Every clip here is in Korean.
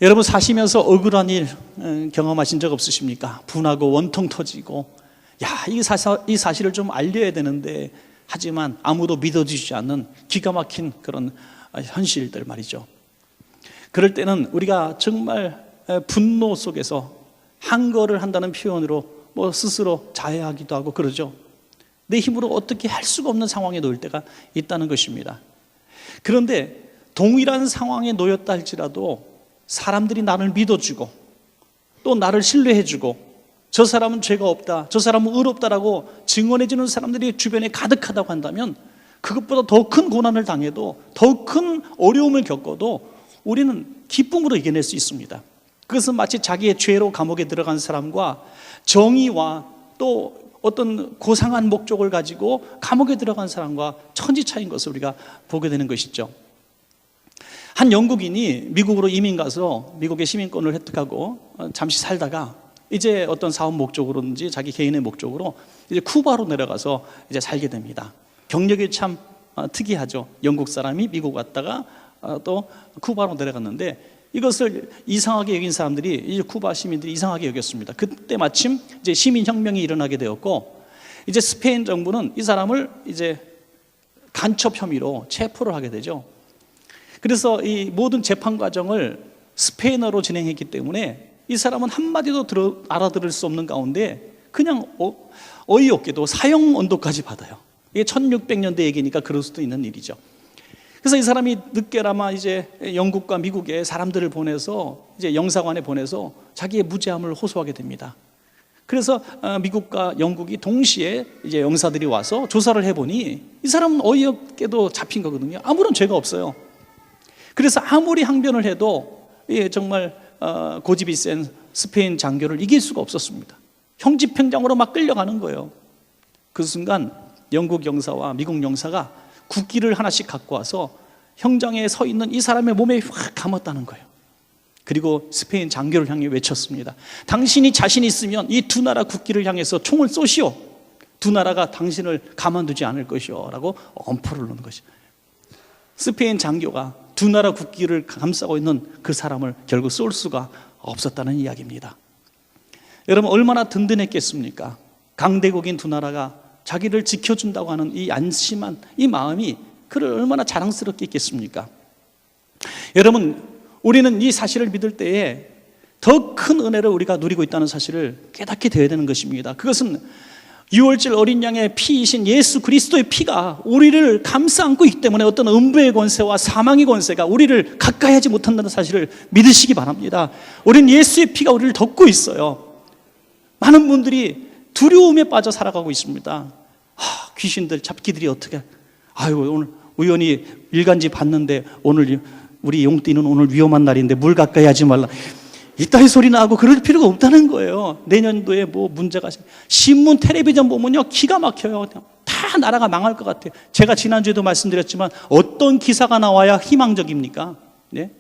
여러분 사시면서 억울한 일 경험하신 적 없으십니까? 분하고 원통 터지고, 이 사실을 좀 알려야 되는데 하지만 아무도 믿어주지 않는 기가 막힌 그런 현실들 말이죠. 그럴 때는 우리가 정말 분노 속에서 항거를 한다는 표현으로 스스로 자해하기도 하고 그러죠. 내 힘으로 어떻게 할 수가 없는 상황에 놓일 때가 있다는 것입니다. 그런데 동일한 상황에 놓였다 할지라도 사람들이 나를 믿어주고 또 나를 신뢰해주고 저 사람은 죄가 없다, 저 사람은 의롭다라고 증언해주는 사람들이 주변에 가득하다고 한다면 그것보다 더 큰 고난을 당해도 더 큰 어려움을 겪어도 우리는 기쁨으로 이겨낼 수 있습니다. 그것은 마치 자기의 죄로 감옥에 들어간 사람과 정의와 또 어떤 고상한 목적을 가지고 감옥에 들어간 사람과 천지 차이인 것을 우리가 보게 되는 것이죠. 한 영국인이 미국으로 이민 가서 미국의 시민권을 획득하고 잠시 살다가 이제 어떤 사업 목적으로든지 자기 개인의 목적으로 이제 쿠바로 내려가서 이제 살게 됩니다. 경력이 참 특이하죠. 영국 사람이 미국 왔다가 또 쿠바로 내려갔는데 이것을 이상하게 여긴 사람들이, 이제 쿠바 시민들이 이상하게 여겼습니다. 그때 마침 이제 시민혁명이 일어나게 되었고, 이제 스페인 정부는 이 사람을 이제 간첩 혐의로 체포를 하게 되죠. 그래서 이 모든 재판 과정을 스페인어로 진행했기 때문에 이 사람은 한마디도 알아들을 수 없는 가운데 그냥 어이없게도 사형 언도까지 받아요. 이게 1600년대 얘기니까 그럴 수도 있는 일이죠. 그래서 이 사람이 늦게나마 이제 영국과 미국에 사람들을 보내서 이제 영사관에 보내서 자기의 무죄함을 호소하게 됩니다. 그래서 미국과 영국이 동시에 이제 영사들이 와서 조사를 해보니 이 사람은 어이없게도 잡힌 거거든요. 아무런 죄가 없어요. 그래서 아무리 항변을 해도 정말 고집이 센 스페인 장교를 이길 수가 없었습니다. 형집행장으로 막 끌려가는 거예요. 그 순간 영국 영사와 미국 영사가 국기를 하나씩 갖고 와서 형장에 서 있는 이 사람의 몸에 확 감았다는 거예요. 그리고 스페인 장교를 향해 외쳤습니다. 당신이 자신 있으면 이 두 나라 국기를 향해서 총을 쏘시오. 두 나라가 당신을 가만두지 않을 것이오 라고 엄포를 놓는 것이죠. 스페인 장교가 두 나라 국기를 감싸고 있는 그 사람을 결국 쏠 수가 없었다는 이야기입니다. 여러분 얼마나 든든했겠습니까? 강대국인 두 나라가 자기를 지켜준다고 하는 이 안심한 이 마음이 그를 얼마나 자랑스럽게 했겠습니까? 여러분 우리는 이 사실을 믿을 때에 더 큰 은혜를 우리가 누리고 있다는 사실을 깨닫게 되어야 되는 것입니다. 그것은 유월절 어린 양의 피이신 예수 그리스도의 피가 우리를 감싸 안고 있기 때문에 어떤 음부의 권세와 사망의 권세가 우리를 가까이 하지 못한다는 사실을 믿으시기 바랍니다. 우리는 예수의 피가 우리를 덮고 있어요. 많은 분들이 두려움에 빠져 살아가고 있습니다. 귀신들 잡기들이 어떻게, 오늘 우연히 일간지 봤는데 오늘 우리 용띠는 오늘 위험한 날인데 물 가까이 하지 말라, 이따위 소리 나고 그럴 필요가 없다는 거예요. 내년도에 뭐 문제가, 신문 텔레비전 보면요 기가 막혀요. 다 나라가 망할 것 같아요. 제가 지난주에도 말씀드렸지만 어떤 기사가 나와야 희망적입니까? 네?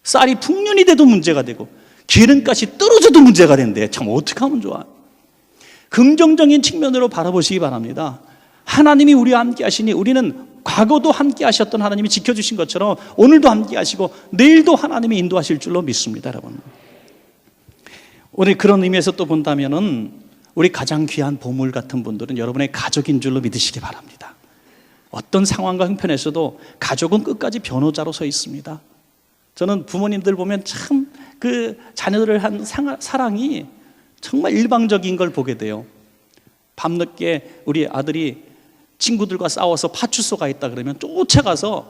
쌀이 풍년이 돼도 문제가 되고 기름값이 떨어져도 문제가 된대. 참 어떻게 하면 좋아? 긍정적인 측면으로 바라보시기 바랍니다. 하나님이 우리와 함께 하시니 우리는 과거도 함께 하셨던 하나님이 지켜주신 것처럼 오늘도 함께 하시고 내일도 하나님이 인도하실 줄로 믿습니다. 여러분, 우리 그런 의미에서 또 본다면은 우리 가장 귀한 보물 같은 분들은 여러분의 가족인 줄로 믿으시기 바랍니다. 어떤 상황과 형편에서도 가족은 끝까지 변호자로 서 있습니다. 저는 부모님들 보면 참 그 자녀들을 한 사랑이 정말 일방적인 걸 보게 돼요. 밤늦게 우리 아들이 친구들과 싸워서 파출소가 있다 그러면 쫓아가서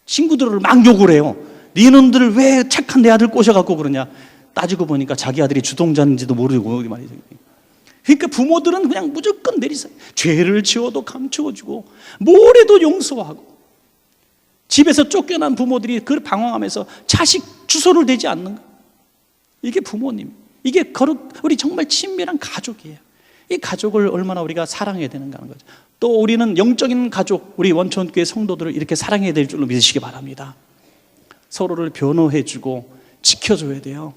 친구들을 막 욕을 해요. 니놈들을 왜 착한 내 아들 꼬셔갖고 그러냐. 따지고 보니까 자기 아들이 주동자인지도 모르고 말이죠. 그러니까 부모들은 그냥 무조건 내리세요. 죄를 지어도 감추어주고 뭘 해도 용서하고, 집에서 쫓겨난 부모들이 그걸 방황하면서 자식 주소를 대지 않는 거. 이게 부모님, 이게 우리 정말 친밀한 가족이에요. 이 가족을 얼마나 우리가 사랑해야 되는가 하는 거죠. 또 우리는 영적인 가족, 우리 원천교회 성도들을 이렇게 사랑해야 될 줄로 믿으시기 바랍니다. 서로를 변호해주고 지켜줘야 돼요.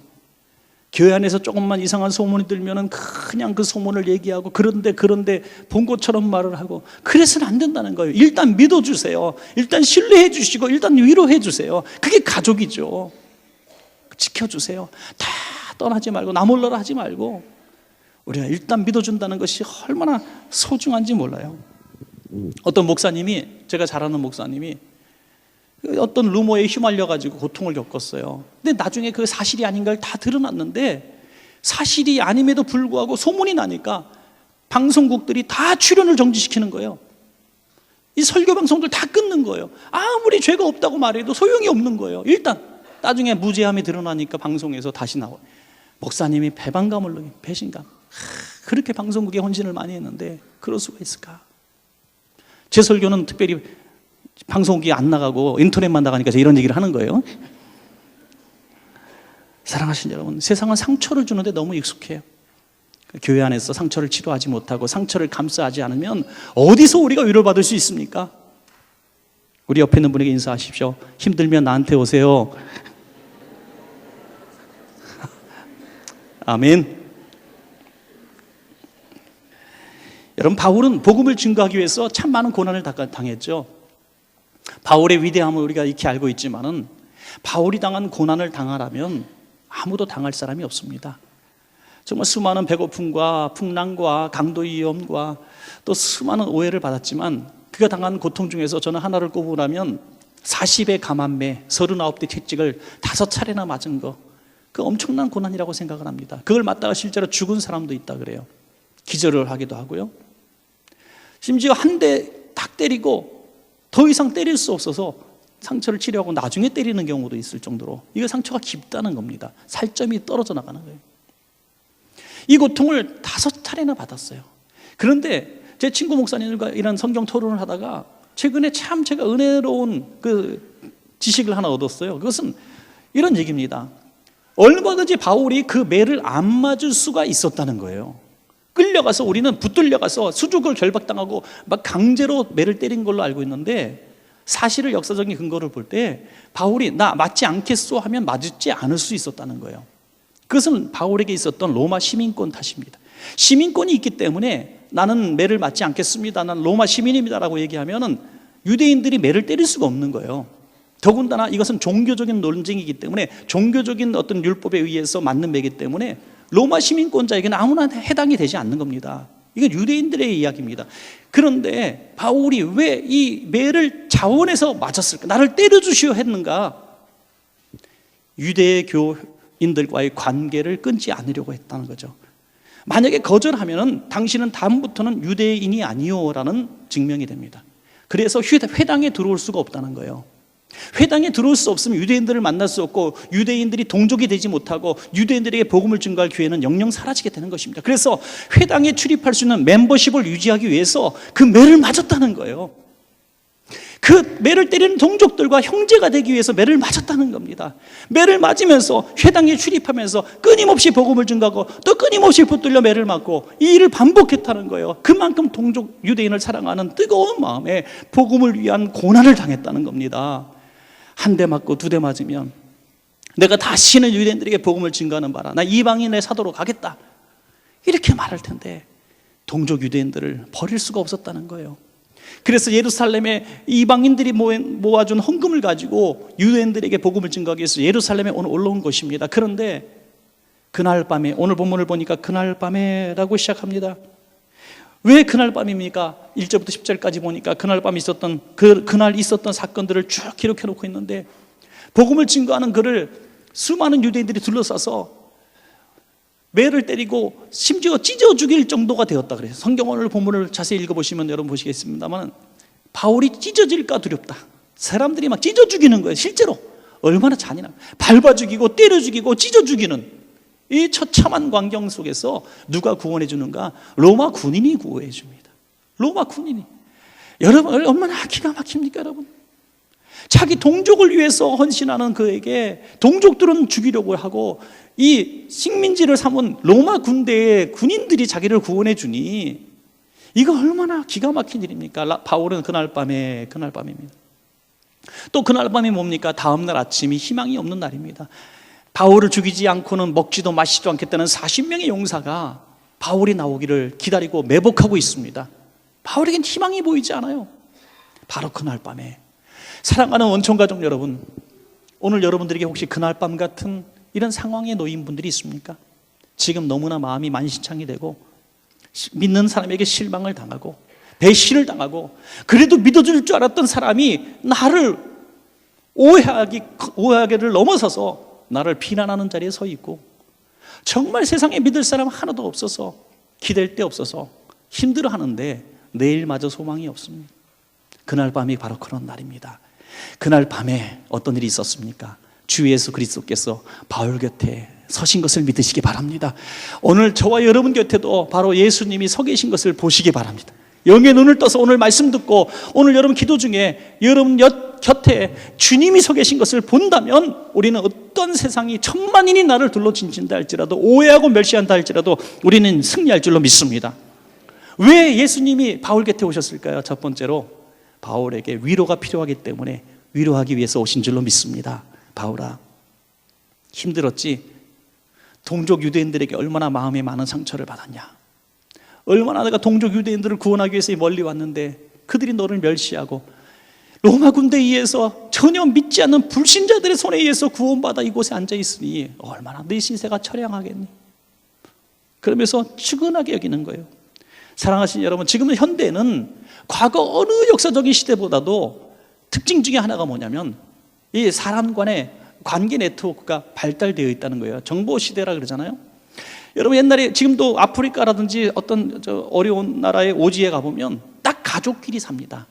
교회 안에서 조금만 이상한 소문이 들면은 그냥 그 소문을 얘기하고 그런데 본 것처럼 말을 하고 그래서는 안 된다는 거예요. 일단 믿어주세요. 일단 신뢰해 주시고 일단 위로해 주세요. 그게 가족이죠. 지켜주세요. 다 떠나지 말고 나몰라라 하지 말고 우리가 일단 믿어준다는 것이 얼마나 소중한지 몰라요. 어떤 목사님이, 제가 잘 아는 목사님이 어떤 루머에 휘말려가지고 고통을 겪었어요. 근데 나중에 그 사실이 아닌 걸 다 드러났는데 사실이 아님에도 불구하고 소문이 나니까 방송국들이 다 출연을 정지시키는 거예요. 이 설교 방송들 다 끊는 거예요. 아무리 죄가 없다고 말해도 소용이 없는 거예요. 일단 나중에 무죄함이 드러나니까 방송에서 다시 나와요. 목사님이 배반감을 느낀, 배신감. 그렇게 방송국에 헌신을 많이 했는데 그럴 수가 있을까? 제 설교는 특별히 방송국이 안 나가고 인터넷만 나가니까 이런 얘기를 하는 거예요. 사랑하신 여러분, 세상은 상처를 주는데 너무 익숙해요. 교회 안에서 상처를 치료하지 못하고 상처를 감싸지 않으면 어디서 우리가 위로를 받을 수 있습니까? 우리 옆에 있는 분에게 인사하십시오. 힘들면 나한테 오세요. 아멘. 여러분, 바울은 복음을 증거하기 위해서 참 많은 고난을 당했죠. 바울의 위대함을 우리가 익히 알고 있지만은 바울이 당한 고난을 당하라면 아무도 당할 사람이 없습니다. 정말 수많은 배고픔과 풍랑과 강도의 위험과 또 수많은 오해를 받았지만 그가 당한 고통 중에서 저는 하나를 꼽으라면 40의 감한매, 39대 채찍을 5차례나 맞은 거, 그 엄청난 고난이라고 생각을 합니다. 그걸 맞다가 실제로 죽은 사람도 있다 그래요. 기절을 하기도 하고요. 심지어 한 대 딱 때리고 더 이상 때릴 수 없어서 상처를 치료하고 나중에 때리는 경우도 있을 정도로 이거 상처가 깊다는 겁니다. 살점이 떨어져 나가는 거예요. 이 고통을 5차례나 받았어요. 그런데 제 친구 목사님들과 이런 성경 토론을 하다가 최근에 참 제가 은혜로운 그 지식을 하나 얻었어요. 그것은 이런 얘기입니다. 얼마든지 바울이 그 매를 안 맞을 수가 있었다는 거예요. 끌려가서 우리는 붙들려가서 수족을 결박당하고 막 강제로 매를 때린 걸로 알고 있는데 사실을 역사적인 근거를 볼 때 바울이 나 맞지 않겠소 하면 맞지 않을 수 있었다는 거예요. 그것은 바울에게 있었던 로마 시민권 탓입니다. 시민권이 있기 때문에 나는 매를 맞지 않겠습니다, 나는 로마 시민입니다라고 얘기하면은 유대인들이 매를 때릴 수가 없는 거예요. 더군다나 이것은 종교적인 논쟁이기 때문에 종교적인 어떤 율법에 의해서 맞는 매이기 때문에 로마 시민권자에게는 아무나 해당이 되지 않는 겁니다. 이건 유대인들의 이야기입니다. 그런데 바울이 왜 이 매를 자원해서 맞았을까? 나를 때려주시오 했는가? 유대교인들과의 관계를 끊지 않으려고 했다는 거죠. 만약에 거절하면 당신은 다음부터는 유대인이 아니오라는 증명이 됩니다. 그래서 회당에 들어올 수가 없다는 거예요. 회당에 들어올 수 없으면 유대인들을 만날 수 없고 유대인들이 동족이 되지 못하고 유대인들에게 복음을 증거할 기회는 영영 사라지게 되는 것입니다. 그래서 회당에 출입할 수 있는 멤버십을 유지하기 위해서 그 매를 맞았다는 거예요. 그 매를 때리는 동족들과 형제가 되기 위해서 매를 맞았다는 겁니다. 매를 맞으면서 회당에 출입하면서 끊임없이 복음을 증거하고 또 끊임없이 붙들려 매를 맞고 이 일을 반복했다는 거예요. 그만큼 동족 유대인을 사랑하는 뜨거운 마음에 복음을 위한 고난을 당했다는 겁니다. 한 대 맞고 2대 맞으면 내가 다시는 유대인들에게 복음을 증거하는 바라 나 이방인의 사도로 가겠다 이렇게 말할 텐데 동족 유대인들을 버릴 수가 없었다는 거예요. 그래서 예루살렘에 이방인들이 모아준 헌금을 가지고 유대인들에게 복음을 증거하기 위해서 예루살렘에 오늘 올라온 것입니다. 그런데 그날 밤에, 오늘 본문을 보니까 그날 밤에라고 시작합니다. 왜 그날 밤입니까? 1절부터 10절까지 보니까 그날 밤에 있었던 그날 있었던 사건들을 쭉 기록해 놓고 있는데 복음을 증거하는 그를 수많은 유대인들이 둘러싸서 매를 때리고 심지어 찢어 죽일 정도가 되었다 그래요. 성경 오늘 본문을 자세히 읽어보시면 여러분 보시겠습니다만 바울이 찢어질까 두렵다. 사람들이 막 찢어 죽이는 거예요. 실제로 얼마나 잔인한, 밟아 죽이고 때려 죽이고 찢어 죽이는 이 처참한 광경 속에서 누가 구원해 주는가? 로마 군인이 구원해 줍니다. 로마 군인이. 여러분 얼마나 기가 막힙니까 여러분? 자기 동족을 위해서 헌신하는 그에게 동족들은 죽이려고 하고 이 식민지를 삼은 로마 군대의 군인들이 자기를 구원해 주니 이거 얼마나 기가 막힌 일입니까? 바울은 그날 밤입니다. 또 그날 밤이 뭡니까? 다음날 아침이 희망이 없는 날입니다. 바울을 죽이지 않고는 먹지도 마시지도 않겠다는 40명의 용사가 바울이 나오기를 기다리고 매복하고 있습니다. 바울에겐 희망이 보이지 않아요. 바로 그날 밤에 사랑하는 원청가족 여러분, 오늘 여러분들에게 혹시 그날 밤 같은 이런 상황에 놓인 분들이 있습니까? 지금 너무나 마음이 만신창이 되고 믿는 사람에게 실망을 당하고 배신을 당하고 그래도 믿어줄 줄 알았던 사람이 나를 오해하기를 넘어서서 나를 비난하는 자리에 서 있고 정말 세상에 믿을 사람 하나도 없어서 기댈 데 없어서 힘들어하는데 내일마저 소망이 없습니다. 그날 밤이 바로 그런 날입니다. 그날 밤에 어떤 일이 있었습니까? 주 예수 그리스도께서 바울 곁에 서신 것을 믿으시기 바랍니다. 오늘 저와 여러분 곁에도 바로 예수님이 서 계신 것을 보시기 바랍니다. 영의 눈을 떠서 오늘 말씀 듣고 오늘 여러분 기도 중에 여러분 곁에 주님이 서 계신 것을 본다면 우리는 어떤 세상이 천만인이 나를 둘러 진진다 할지라도 오해하고 멸시한다 할지라도 우리는 승리할 줄로 믿습니다. 왜 예수님이 바울 곁에 오셨을까요? 첫 번째로 바울에게 위로가 필요하기 때문에 위로하기 위해서 오신 줄로 믿습니다. 바울아, 힘들었지? 동족 유대인들에게 얼마나 마음에 많은 상처를 받았냐? 얼마나 내가 동족 유대인들을 구원하기 위해서 멀리 왔는데 그들이 너를 멸시하고 로마 군대에 의해서 전혀 믿지 않는 불신자들의 손에 의해서 구원받아 이곳에 앉아있으니 얼마나 네 신세가 처량하겠니? 그러면서 측은하게 여기는 거예요. 사랑하시는 여러분, 지금 현대는 과거 어느 역사적인 시대보다도 특징 중에 하나가 뭐냐면 이 사람 간의 관계 네트워크가 발달되어 있다는 거예요. 정보 시대라 그러잖아요. 여러분 옛날에 지금도 아프리카라든지 어떤 어려운 나라의 오지에 가보면 딱 가족끼리 삽니다.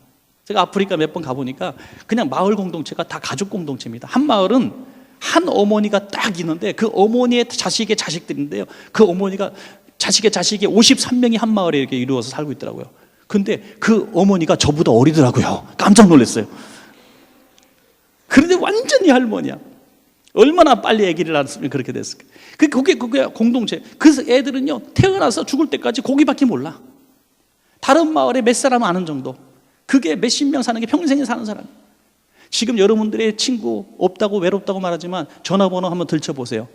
제가 아프리카 몇 번 가보니까 그냥 마을 공동체가 다 가족 공동체입니다. 한 마을은 한 어머니가 딱 있는데 그 어머니의 자식의 자식들인데요. 그 어머니가 자식의 자식이 53명이 한 마을에 이렇게 이루어서 살고 있더라고요. 근데 그 어머니가 저보다 어리더라고요. 깜짝 놀랐어요. 그런데 완전히 할머니야. 얼마나 빨리 아기를 낳았으면 그렇게 됐을까. 그게 공동체. 그 애들은요 태어나서 죽을 때까지 고기밖에 몰라. 다른 마을에 몇 사람 아는 정도. 그게 몇십 명 사는 게 평생에 사는 사람. 지금 여러분들의 친구 없다고 외롭다고 말하지만 전화번호 한번 들춰보세요.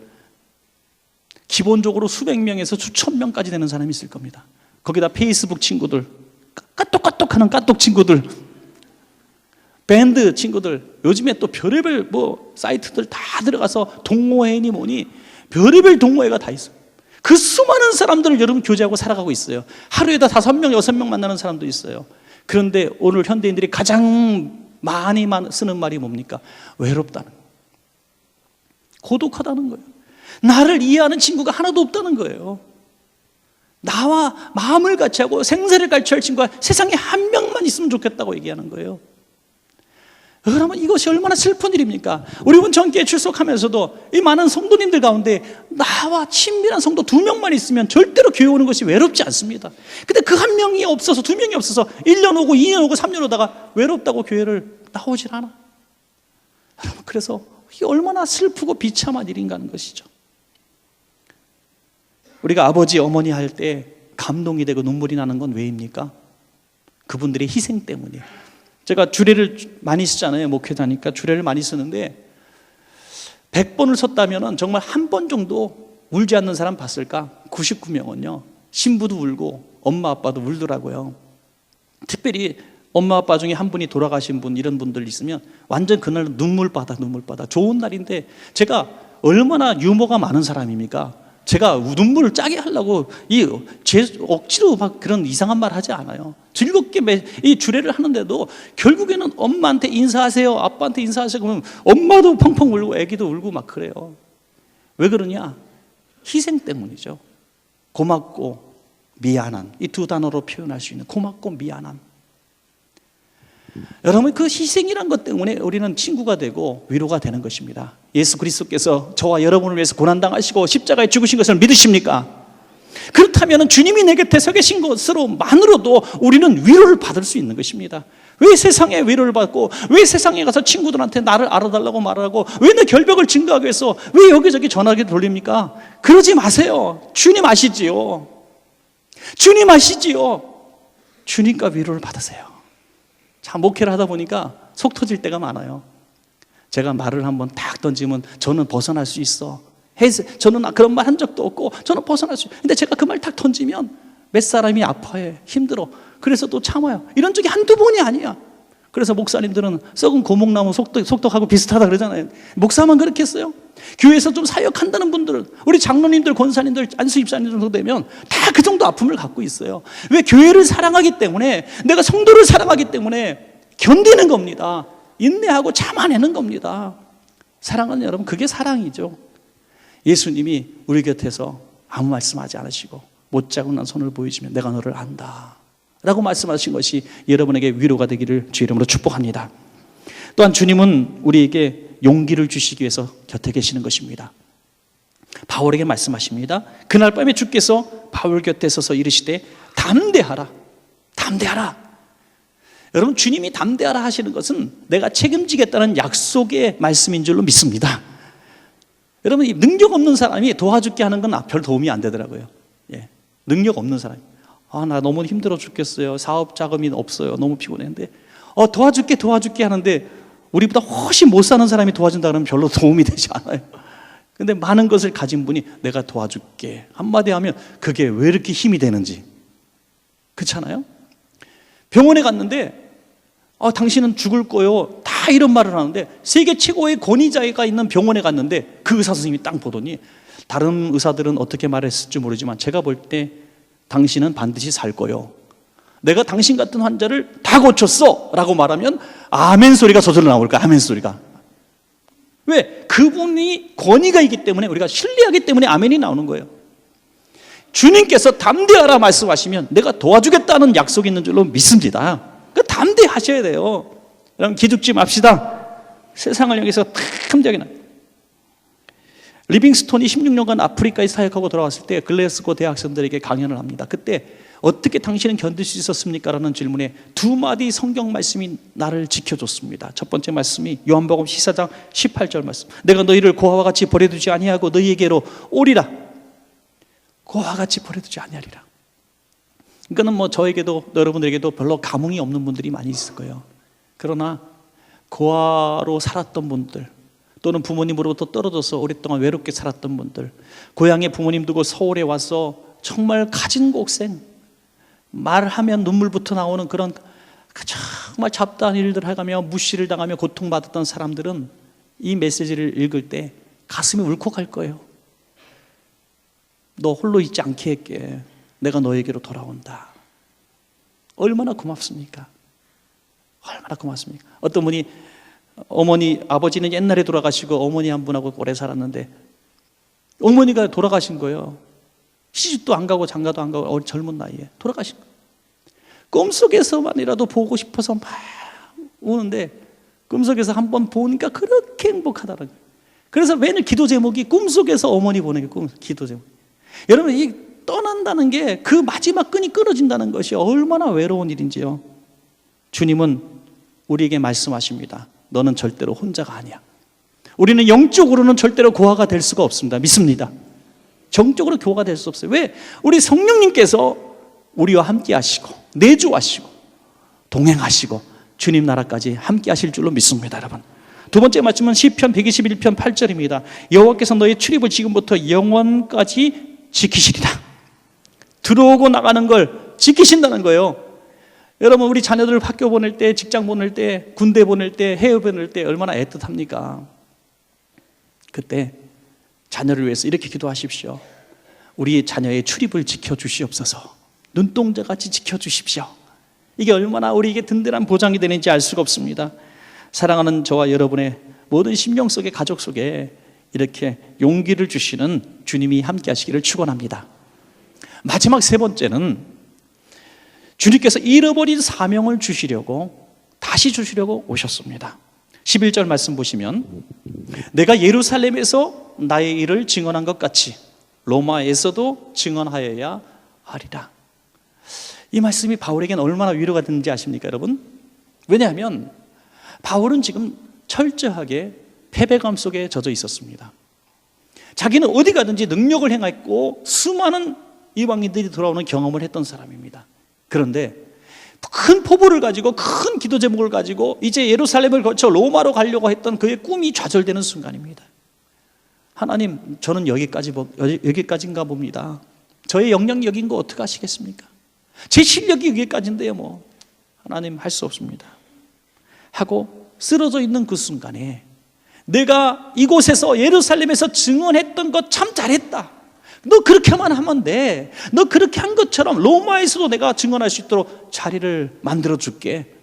기본적으로 수백 명에서 수천 명까지 되는 사람이 있을 겁니다. 거기다 페이스북 친구들, 까똑까똑하는 까똑 친구들, 밴드 친구들, 요즘에 또 별의별 사이트들 다 들어가서 동호회니 뭐니 별의별 동호회가 다 있어요. 그 수많은 사람들을 여러분 교제하고 살아가고 있어요. 하루에다 5명, 6명 만나는 사람도 있어요. 그런데 오늘 현대인들이 가장 많이 쓰는 말이 뭡니까? 외롭다는 거예요. 고독하다는 거예요. 나를 이해하는 친구가 하나도 없다는 거예요. 나와 마음을 같이 하고 생사를 같이 할 친구가 세상에 한 명만 있으면 좋겠다고 얘기하는 거예요. 여러분 이것이 얼마나 슬픈 일입니까? 우리 본청교회 출석하면서도 이 많은 성도님들 가운데 나와 친밀한 성도 2명만 있으면 절대로 교회 오는 것이 외롭지 않습니다. 근데 그 한 명이 없어서 2명이 없어서 1년 오고 2년 오고 3년 오다가 외롭다고 교회를 나오질 않아. 여러분 그래서 이게 얼마나 슬프고 비참한 일인가 하는 것이죠. 우리가 아버지 어머니 할 때 감동이 되고 눈물이 나는 건 왜입니까? 그분들의 희생 때문이에요. 제가 주례를 많이 쓰잖아요. 목회자니까 주례를 많이 쓰는데 100번을 섰다면 정말 한 번 정도 울지 않는 사람 봤을까? 99명은요 신부도 울고 엄마 아빠도 울더라고요. 특별히 엄마 아빠 중에 한 분이 돌아가신 분 이런 분들 있으면 완전 그날 눈물바다 좋은 날인데 제가 얼마나 유머가 많은 사람입니까? 제가 눈물을 짜게 하려고 억지로 막 그런 이상한 말 하지 않아요. 즐겁게 이 주례를 하는데도 결국에는 엄마한테 인사하세요, 아빠한테 인사하세요 그러면 엄마도 펑펑 울고 애기도 울고 막 그래요. 왜 그러냐? 희생 때문이죠. 고맙고 미안한, 이 두 단어로 표현할 수 있는 고맙고 미안함. 여러분 그 희생이란 것 때문에 우리는 친구가 되고 위로가 되는 것입니다. 예수 그리스도께서 저와 여러분을 위해서 고난당하시고 십자가에 죽으신 것을 믿으십니까? 그렇다면 주님이 내 곁에 서 계신 것으로만으로도 우리는 위로를 받을 수 있는 것입니다. 왜 세상에 위로를 받고 왜 세상에 가서 친구들한테 나를 알아달라고 말하고 왜 내 결벽을 증거하기 위해서 왜 여기저기 전화기 돌립니까? 그러지 마세요. 주님 아시지요. 주님 아시지요. 주님과 위로를 받으세요. 참 목회를 하다 보니까 속 터질 때가 많아요. 제가 말을 한번 딱 던지면 저는 벗어날 수 있어. 저는 그런 말 한 적도 없고 저는 벗어날 수 있어. 근데 제가 그 말 딱 던지면 몇 사람이 아파해, 힘들어. 그래서 또 참아요. 이런 적이 한두 번이 아니야. 그래서 목사님들은 썩은 고목나무 속독하고 비슷하다 그러잖아요. 목사만 그렇게 했어요? 교회에서 좀 사역한다는 분들, 우리 장로님들, 권사님들, 안수 집사님 정도 되면 다 그 정도 아픔을 갖고 있어요. 왜? 교회를 사랑하기 때문에, 내가 성도를 사랑하기 때문에 견디는 겁니다. 인내하고 참아내는 겁니다. 사랑하는 여러분, 그게 사랑이죠. 예수님이 우리 곁에서 아무 말씀하지 않으시고 못자국난 손을 보여주며 내가 너를 안다 라고 말씀하신 것이 여러분에게 위로가 되기를 주의 이름으로 축복합니다. 또한 주님은 우리에게 용기를 주시기 위해서 곁에 계시는 것입니다. 바울에게 말씀하십니다. 그날 밤에 주께서 바울 곁에 서서 이르시되 담대하라, 담대하라. 여러분, 주님이 담대하라 하시는 것은 내가 책임지겠다는 약속의 말씀인 줄로 믿습니다. 여러분, 이 능력 없는 사람이 도와줄게 하는 건 별 도움이 안 되더라고요. 예, 능력 없는 사람이, 나 너무 힘들어 죽겠어요, 사업 자금이 없어요, 너무 피곤했는데 도와줄게 하는데 우리보다 훨씬 못 사는 사람이 도와준다 그러면 별로 도움이 되지 않아요. 근데 많은 것을 가진 분이 내가 도와줄게 한마디 하면 그게 왜 이렇게 힘이 되는지. 그렇잖아요? 병원에 갔는데 당신은 죽을 거요, 다 이런 말을 하는데 세계 최고의 권위자가 있는 병원에 갔는데 그 의사 선생님이 딱 보더니, 다른 의사들은 어떻게 말했을지 모르지만 제가 볼 때 당신은 반드시 살 거요, 내가 당신 같은 환자를 다 고쳤어 라고 말하면 아멘 소리가 저절로 나올 거야. 아멘 소리가. 왜? 그분이 권위가 있기 때문에, 우리가 신뢰하기 때문에 아멘이 나오는 거예요. 주님께서 담대하라 말씀하시면 내가 도와주겠다는 약속이 있는 줄로 믿습니다. 그러니까 담대하셔야 돼요. 여러분, 기죽지 맙시다. 세상을 향해서 탐대하게 나. 리빙스톤이 16년간 아프리카에 사역하고 돌아왔을 때 글래스고 대학생들에게 강연을 합니다. 그때 어떻게 당신은 견딜 수 있었습니까? 라는 질문에 두 마디 성경 말씀이 나를 지켜줬습니다. 첫 번째 말씀이 요한복음 14장 18절 말씀. 내가 너희를 고아와 같이 버려두지 아니하고 너희에게로 오리라. 고아와 같이 버려두지 아니하리라. 이거는 저에게도 여러분들에게도 별로 감흥이 없는 분들이 많이 있을 거예요. 그러나 고아로 살았던 분들, 또는 부모님으로부터 떨어져서 오랫동안 외롭게 살았던 분들, 고향에 부모님 두고 서울에 와서 정말 가진 곡생, 말하면 눈물부터 나오는 그런 정말 잡다한 일들 해가며 무시를 당하며 고통받았던 사람들은 이 메시지를 읽을 때 가슴이 울컥할 거예요. 너 홀로 있지 않게 할게, 내가 너에게로 돌아온다. 얼마나 고맙습니까? 얼마나 고맙습니까? 어떤 분이 아버지는 옛날에 돌아가시고 어머니 한 분하고 오래 살았는데 어머니가 돌아가신 거예요. 시집도 안 가고 장가도 안 가고 젊은 나이에 돌아가신 거예요. 꿈속에서만이라도 보고 싶어서 막 우는데 꿈속에서 한번 보니까 그렇게 행복하다는 거예요. 그래서 매일 기도 제목이 꿈속에서 어머니 보는 게 기도 제목. 여러분, 이 떠난다는 게 그 마지막 끈이 끊어진다는 것이 얼마나 외로운 일인지요. 주님은 우리에게 말씀하십니다. 너는 절대로 혼자가 아니야. 우리는 영적으로는 절대로 고아가 될 수가 없습니다. 믿습니다. 정적으로 고아가 될 수 없어요. 왜? 우리 성령님께서 우리와 함께 하시고 내주하시고 동행하시고 주님 나라까지 함께 하실 줄로 믿습니다. 여러분, 두 번째 말씀은 시편 121편 8절입니다. 여호와께서 너의 출입을 지금부터 영원까지 지키시리라. 들어오고 나가는 걸 지키신다는 거예요. 여러분, 우리 자녀들 학교 보낼 때, 직장 보낼 때, 군대 보낼 때, 해외 보낼 때 얼마나 애틋합니까? 그때 자녀를 위해서 이렇게 기도하십시오. 우리 자녀의 출입을 지켜주시옵소서. 눈동자같이 지켜주십시오. 이게 얼마나 우리에게 든든한 보장이 되는지 알 수가 없습니다. 사랑하는 저와 여러분의 모든 심령 속에, 가족 속에 이렇게 용기를 주시는 주님이 함께 하시기를 축원합니다. 마지막 세 번째는 주님께서 잃어버린 사명을 주시려고, 다시 주시려고 오셨습니다. 11절 말씀 보시면 내가 예루살렘에서 나의 일을 증언한 것 같이 로마에서도 증언하여야 하리라. 이 말씀이 바울에게는 얼마나 위로가 되는지 아십니까, 여러분? 왜냐하면 바울은 지금 철저하게 패배감 속에 젖어 있었습니다. 자기는 어디 가든지 능력을 행했고 수많은 이방인들이 돌아오는 경험을 했던 사람입니다. 그런데 큰 포부를 가지고, 큰 기도 제목을 가지고 이제 예루살렘을 거쳐 로마로 가려고 했던 그의 꿈이 좌절되는 순간입니다. 하나님, 저는 여기까지인가 봅니다. 저의 역량이 여긴 거 어떻게 하시겠습니까? 제 실력이 여기까지인데요, 하나님, 할 수 없습니다 하고 쓰러져 있는 그 순간에 내가 이곳에서 예루살렘에서 증언했던 것 참 잘했다. 너 그렇게만 하면 돼. 너 그렇게 한 것처럼 로마에서도 내가 증언할 수 있도록 자리를 만들어 줄게.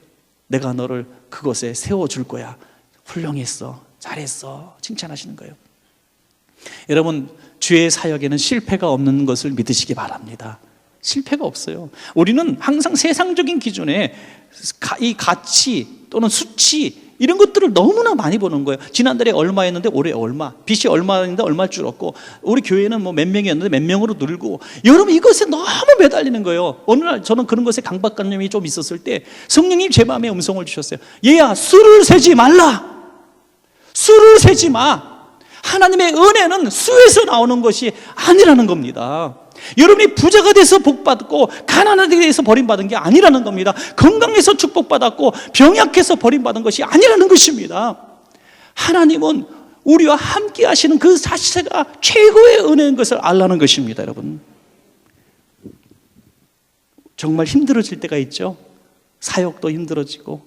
내가 너를 그곳에 세워줄 거야. 훌륭했어. 잘했어. 칭찬하시는 거예요. 여러분, 주의 사역에는 실패가 없는 것을 믿으시기 바랍니다. 실패가 없어요. 우리는 항상 세상적인 기준에 이 가치 또는 수치 이런 것들을 너무나 많이 보는 거예요. 지난달에 얼마였는데 올해 얼마, 빚이 얼마였는데 얼마 줄었고, 우리 교회는 뭐 몇 명이었는데 몇 명으로 늘고, 여러분 이것에 너무 매달리는 거예요. 어느 날 저는 그런 것에 강박관념이 좀 있었을 때 성령님 제 마음에 음성을 주셨어요. 얘야, 수를 세지 말라. 수를 세지 마. 하나님의 은혜는 수에서 나오는 것이 아니라는 겁니다. 여러분이 부자가 돼서 복받고 가난하게 돼서 버림받은 게 아니라는 겁니다. 건강해서 축복받았고 병약해서 버림받은 것이 아니라는 것입니다. 하나님은 우리와 함께 하시는 그 자체가 최고의 은혜인 것을 알라는 것입니다. 여러분, 정말 힘들어질 때가 있죠. 사역도 힘들어지고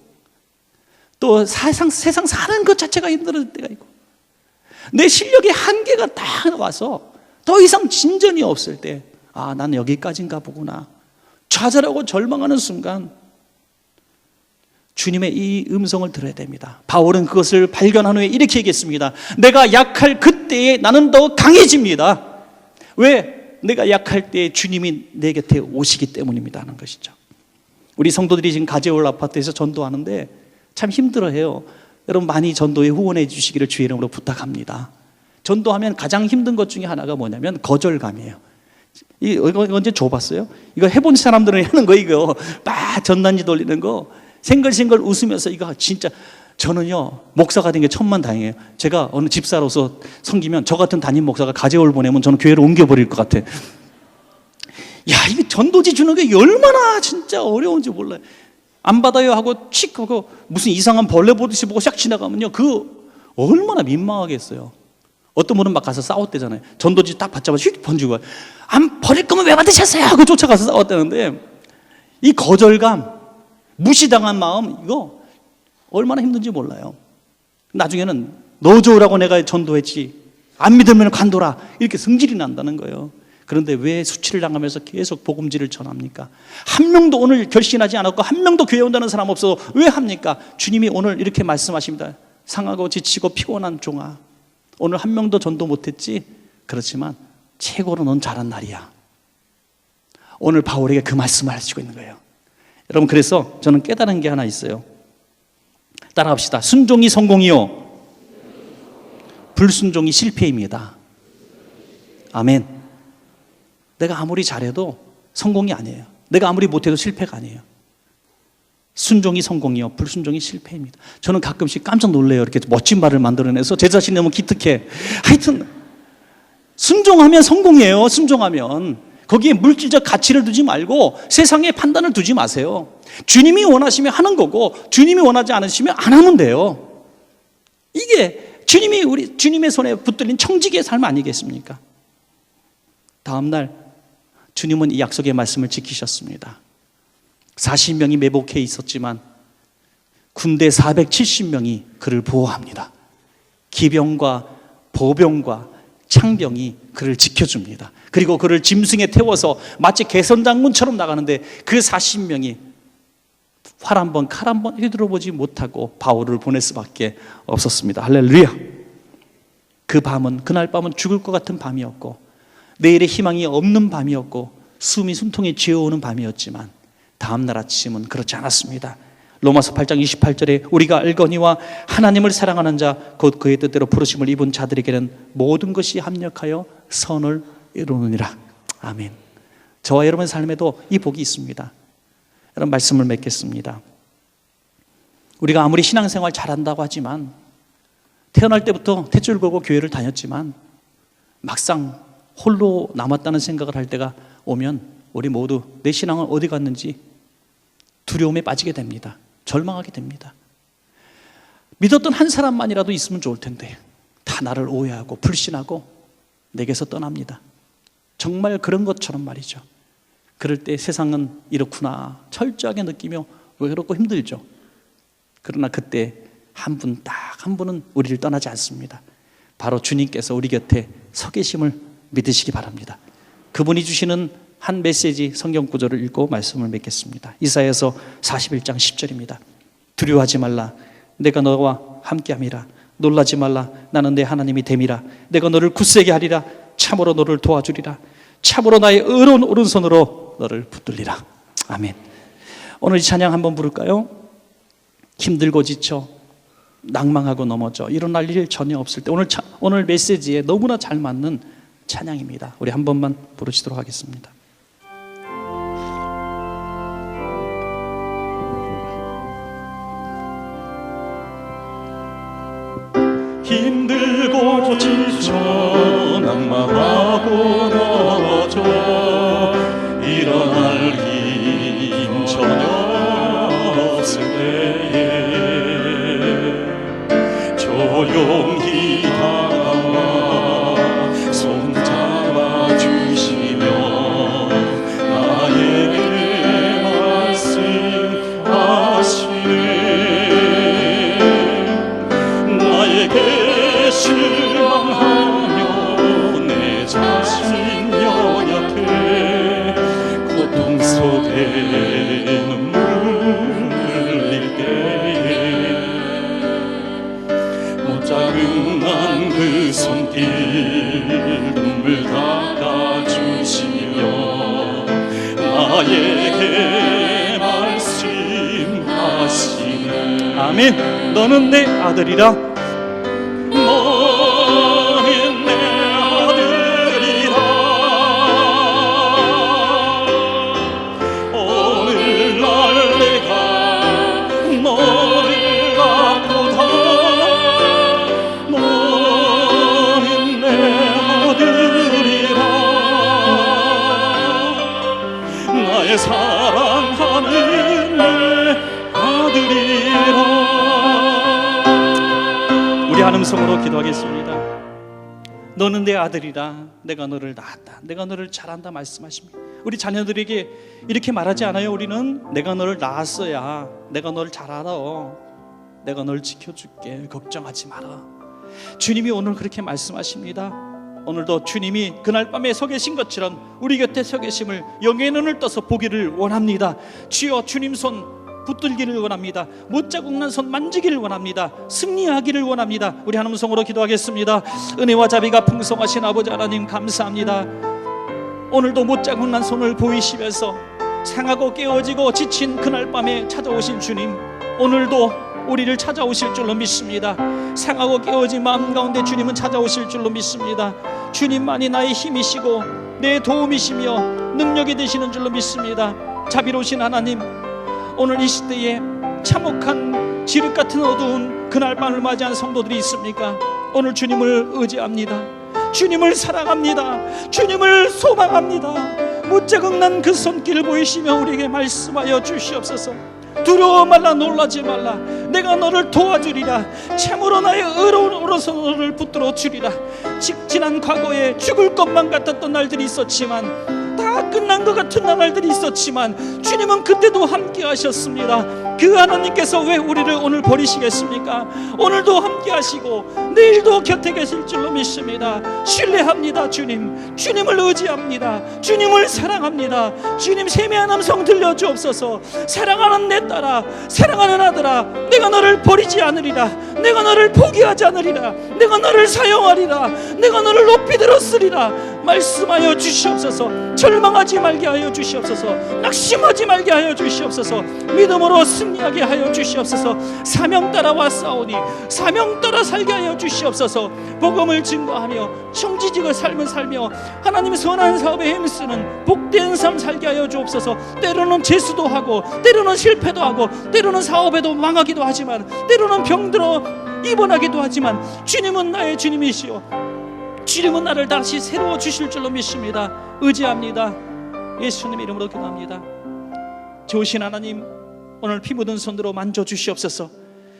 또 세상 사는 것 자체가 힘들어질 때가 있고, 내 실력의 한계가 다 와서 더 이상 진전이 없을 때, 아, 나는 여기까지인가 보구나, 좌절하고 절망하는 순간 주님의 이 음성을 들어야 됩니다. 바울은 그것을 발견한 후에 이렇게 얘기했습니다. 내가 약할 그때에 나는 더 강해집니다. 왜? 내가 약할 때 주님이 내 곁에 오시기 때문입니다 하는 것이죠. 우리 성도들이 지금 가재울 아파트에서 전도하는데 참 힘들어해요. 여러분, 많이 전도에 후원해 주시기를 주의 이름으로 부탁합니다. 전도하면 가장 힘든 것 중에 하나가 뭐냐면 거절감이에요. 이거 언제 줘봤어요? 이거 해본 사람들은 하는 거, 이거 막 전단지 돌리는 거 생글생글 웃으면서, 이거 진짜 저는요 목사가 된 게 천만다행이에요. 제가 어느 집사로서 섬기면 저 같은 담임 목사가 가재월 보내면 저는 교회를 옮겨버릴 것 같아. 야, 이게 전도지 주는 게 얼마나 진짜 어려운지 몰라요. 안 받아요 하고 칙 하고 무슨 이상한 벌레 보듯이 보고 싹 지나가면요, 그 얼마나 민망하겠어요. 어떤 분은 막 가서 싸웠대잖아요. 전도지 딱 받자마자 휙 번지고, 안 버릴 거면 왜 받으셨어요 하고 쫓아가서 싸웠다는데, 이 거절감, 무시당한 마음, 이거 얼마나 힘든지 몰라요. 나중에는 너 좋으라고 내가 전도했지, 안 믿으면 관둬라, 이렇게 성질이 난다는 거예요. 그런데 왜 수치를 당하면서 계속 복음지를 전합니까? 한 명도 오늘 결신하지 않았고 한 명도 교회 온다는 사람 없어. 왜 합니까? 주님이 오늘 이렇게 말씀하십니다. 상하고 지치고 피곤한 종아, 오늘 한 명도 전도 못했지? 그렇지만 최고로 넌 잘한 날이야. 오늘 바울에게 그 말씀을 하시고 있는 거예요. 여러분, 그래서 저는 깨달은 게 하나 있어요. 따라합시다. 순종이 성공이요, 불순종이 실패입니다. 아멘. 내가 아무리 잘해도 성공이 아니에요. 내가 아무리 못해도 실패가 아니에요. 순종이 성공이요, 불순종이 실패입니다. 저는 가끔씩 깜짝 놀래요. 이렇게 멋진 말을 만들어내서 제 자신이 너무 기특해. 하여튼 순종하면 성공이에요. 순종하면 거기에 물질적 가치를 두지 말고 세상의 판단을 두지 마세요. 주님이 원하시면 하는 거고, 주님이 원하지 않으시면 안 하면 돼요. 이게 주님의 손에 붙들린 청지기의 삶 아니겠습니까? 다음 날 주님은 이 약속의 말씀을 지키셨습니다. 40명이 매복해 있었지만 군대 470명이 그를 보호합니다. 기병과 보병과 창병이 그를 지켜줍니다. 그리고 그를 짐승에 태워서 마치 개선장군처럼 나가는데 그 40명이 활 한 번, 칼 한 번 휘둘러보지 못하고 바울을 보낼 수밖에 없었습니다. 할렐루야. 그날 밤은 죽을 것 같은 밤이었고 내일의 희망이 없는 밤이었고 숨이 숨통에 쥐어오는 밤이었지만 다음날 아침은 그렇지 않았습니다. 로마서 8장 28절에 우리가 알거니와 하나님을 사랑하는 자 곧 그의 뜻대로 부르심을 입은 자들에게는 모든 것이 합력하여 선을 이루느니라. 아멘. 저와 여러분의 삶에도 이 복이 있습니다. 여러분, 말씀을 맺겠습니다. 우리가 아무리 신앙생활 잘한다고 하지만, 태어날 때부터 탯줄 걸고 교회를 다녔지만 막상 홀로 남았다는 생각을 할 때가 오면 우리 모두 내 신앙은 어디 갔는지 두려움에 빠지게 됩니다. 절망하게 됩니다. 믿었던 한 사람만이라도 있으면 좋을 텐데 다 나를 오해하고 불신하고 내게서 떠납니다. 정말 그런 것처럼 말이죠. 그럴 때 세상은 이렇구나 철저하게 느끼며 외롭고 힘들죠. 그러나 그때 한 분, 딱 한 분은 우리를 떠나지 않습니다. 바로 주님께서 우리 곁에 서 계심을 믿으시기 바랍니다. 그분이 주시는 한 메시지 성경 구절을 읽고 말씀을 맺겠습니다. 이사야서 41장 10절입니다. 두려워하지 말라, 내가 너와 함께함이라. 놀라지 말라, 나는 내 하나님이 됨이라. 내가 너를 굳세게 하리라. 참으로 너를 도와주리라. 참으로 나의 의로운 오른손으로 너를 붙들리라. 아멘. 오늘 이 찬양 한번 부를까요? 힘들고 지쳐 낭망하고 넘어져 일어날 일 전혀 없을 때 오늘 메시지에 너무나 잘 맞는 찬양입니다. 우리 한 번만 부르시도록 하겠습니다. 힘들고 지쳐 낭망하고 넘어져 일어날 힘 전혀 없을 때에 조용히 다가와 손잡아 주시며 나에게 말씀하시네. 나에게 실망하며 내 자신 연약해 고통 속에 눈물 흘릴 때에 못 자국난 그 손길 눈물 닦아주시며 나에게 말씀하시네. 아멘. 너는 내 아들이라. 너는 내 아들이라. 오늘날 내가 너를 갖고다. 너는 내 아들이라. 나의 사랑하는 내 아들이라. 우리 한 음성으로 기도하겠습니다. 너는 내 아들이라. 내가 너를 낳았다. 내가 너를 잘한다 말씀하십니다. 우리 자녀들에게 이렇게 말하지 않아요? 우리는 내가 너를 낳았어야 내가 너를 잘 알아. 내가 널 지켜줄게. 걱정하지 마라. 주님이 오늘 그렇게 말씀하십니다. 오늘도 주님이 그날 밤에 서 계신 것처럼 우리 곁에 서 계심을 영의 눈을 떠서 보기를 원합니다. 주여 주님 손 붙들기를 원합니다. 못 자국난 손 만지기를 원합니다. 승리하기를 원합니다. 우리 한 음성으로 기도하겠습니다. 은혜와 자비가 풍성하신 아버지 하나님 감사합니다. 오늘도 못 자국난 손을 보이시면서 상하고 깨어지고 지친 그날 밤에 찾아오신 주님, 오늘도 우리를 찾아오실 줄로 믿습니다. 상하고 깨어진 마음 가운데 주님은 찾아오실 줄로 믿습니다. 주님만이 나의 힘이시고 내 도움이시며 능력이 되시는 줄로 믿습니다. 자비로우신 하나님, 오늘 이 시대에 참혹한 지륵 같은 어두운 그날 밤을 맞이한 성도들이 있습니까? 오늘 주님을 의지합니다. 주님을 사랑합니다. 주님을 소망합니다. 무자국난 그 손길을 보이시며 우리에게 말씀하여 주시옵소서. 두려워 말라, 놀라지 말라. 내가 너를 도와주리라. 참으로 나의 의로운 오른손으로 너를 붙들어 주리라. 지난 과거에 죽을 것만 같았던 날들이 있었지만, 다 끝난 것 같은 날들이 있었지만 주님은 그때도 함께 하셨습니다. 그 하나님께서 왜 우리를 오늘 버리시겠습니까? 오늘도 함께 하시고 내일도 곁에 계실 줄로 믿습니다. 신뢰합니다. 주님을 의지합니다. 주님을 사랑합니다. 주님 세미한 음성 들려주옵소서. 사랑하는 내 딸아, 사랑하는 아들아, 내가 너를 버리지 않으리라. 내가 너를 포기하지 않으리라. 내가 너를 사용하리라. 내가 너를 높이 들었으리라 말씀하여 주시옵소서. 절망하지 말게 하여 주시옵소서. 낙심하지 말게 하여 주시옵소서. 믿음으로 승리하게 하여 주시옵소서. 사명 따라와 싸우니 사명 따라 살게 하여 주시옵소서. 복음을 증거하며 청지직의 삶을 살며 하나님의 선한 사업에 힘쓰는 복된 삶 살게 하여 주옵소서. 때로는 재수도 하고 때로는 실패도 하고 때로는 사업에도 망하기도 하지만 때로는 병들어 입원하기도 하지만 주님은 나의 주님이시오. 주님은 나를 다시 새로워 주실 줄로 믿습니다. 의지합니다. 예수님 이름으로 기도합니다. 좋으신 하나님, 오늘 피 묻은 손으로 만져주시옵소서.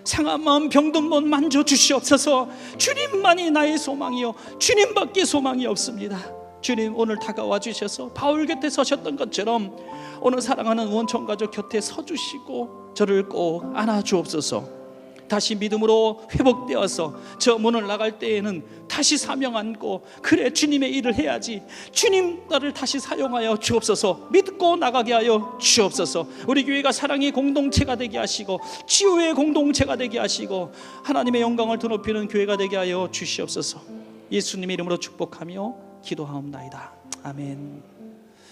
상한 마음 병든 몸 만져주시옵소서. 주님만이 나의 소망이요, 주님밖에 소망이 없습니다. 주님 오늘 다가와 주셔서 바울 곁에 서셨던 것처럼 오늘 사랑하는 원천가족 곁에 서주시고 저를 꼭 안아주옵소서. 다시 믿음으로 회복되어서 저 문을 나갈 때에는 다시 사명 안고, 그래 주님의 일을 해야지, 주님 나를 다시 사용하여 주옵소서, 믿고 나가게 하여 주옵소서. 우리 교회가 사랑의 공동체가 되게 하시고 치유의 공동체가 되게 하시고 하나님의 영광을 드높이는 교회가 되게 하여 주시옵소서. 예수님의 이름으로 축복하며 기도하옵나이다. 아멘.